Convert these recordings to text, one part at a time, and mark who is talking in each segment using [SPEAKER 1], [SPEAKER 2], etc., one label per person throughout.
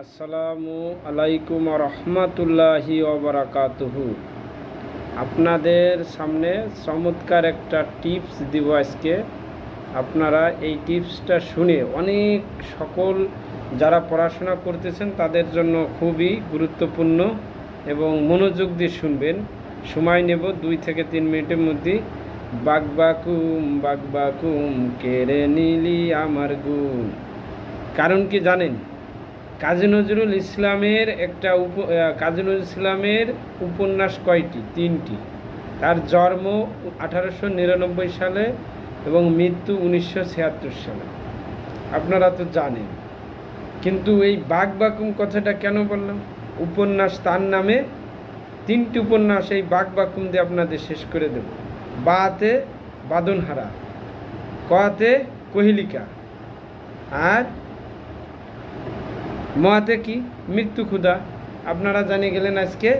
[SPEAKER 1] আসসালামু আলাইকুম রহমতুল্লাহি ওবারাকাতুহু। আপনাদের সামনে চমৎকার একটা টিপস দিব আজকে। আপনারা এই টিপসটা শুনে অনেক সকল যারা পড়াশোনা করতেছেন তাদের জন্য খুবই গুরুত্বপূর্ণ এবং মনোযোগ দিয়ে শুনবেন। সময় নেব 2 থেকে 3 মিনিটের মধ্যে। বাগবাকুম কেড়ে নিলি আমার গুণ। কারণ কি জানেন? কাজী নজরুল ইসলামের কাজী নজরুল ইসলামের উপন্যাস কয়টি? 3টি। তার জন্ম 1899 সালে এবং মৃত্যু 1976 সালে। আপনারা তো জানেন, কিন্তু এই বাগবাকুম কথাটা কেন বললাম? উপন্যাস তার নামে 3টি উপন্যাস এই বাগবাকুম দিয়ে আপনাদের শেষ করে দেব। বাতে বাঁধনহারা, কতে কোহেলিকা, আর মতে কি? মৃত্যু ক্ষুধা। আপনারা জানিয়ে গেলেন আজকে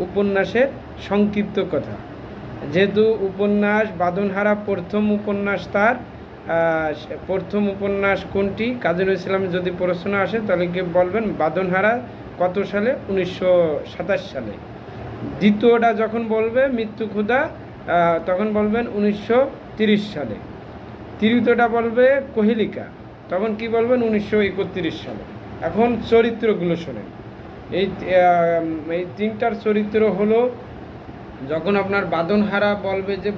[SPEAKER 1] উপন্যাসের সংক্ষিপ্ত কথা। যেহেতু উপন্যাস বাঁধনহারা প্রথম উপন্যাস, তার প্রথম উপন্যাস কোনটি? কাজী নজরুল ইসলামের যদি প্রশ্ন আসে তাহলে কি বলবেন? বাঁধনহারা কত সালে? 1927 সালে। দ্বিতীয়টা যখন বলবে মৃত্যু ক্ষুধা, তখন বলবেন 1930 সালে। তৃতীয়টা বলবে কোহেলিকা, তখন কি বলবেন? 1931 সালে। এখন চরিত্রগুলো শোনেন। এই 3টার চরিত্র হলো, যখন আপনার বাঁধনহারা বলবে যে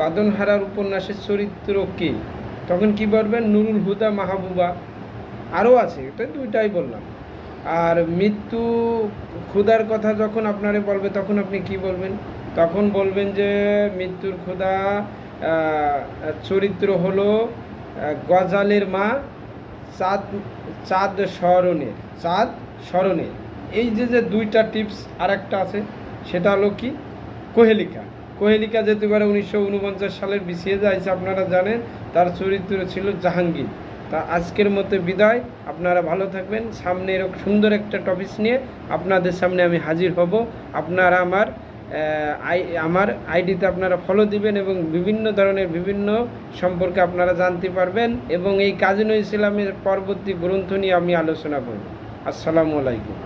[SPEAKER 1] বাঁধনহারার উপন্যাসের চরিত্র কে, তখন কি বলবেন? নুরুল হুদা মাহবুবা। আরও আছে, এটা 2টাই বললাম। আর মৃত্যু ক্ষুধার কথা যখন আপনারে বলবে তখন আপনি কি বলবেন? তখন বলবেন যে মৃত্যুর ক্ষুধা চরিত্র হলো গজালের মা চাঁদ স্মরণে। এই যে 2টা টিপস। আর একটা আছে, সেটা হলো কি? কোহেলিকা যেতে পারে 1949 সালের বিছিয়ে যাইছে, আপনারা জানেন। তার চরিত্র ছিল জাহাঙ্গীর। তা আজকের মতো বিদায়। আপনারা ভালো থাকবেন। সামনে এরকম সুন্দর একটা টপিকস নিয়ে আপনাদের সামনে আমি হাজির হব। আপনারা আমার আইডিতে আপনারা ফলো দিবেন এবং বিভিন্ন ধরনের বিভিন্ন সম্পর্কে আপনারা জানতে পারবেন, এবং এই কাজী নজরুল ইসলামের পরবর্তী গ্রন্থ নিয়ে আমি আলোচনা করব। আসসালামু আলাইকুম।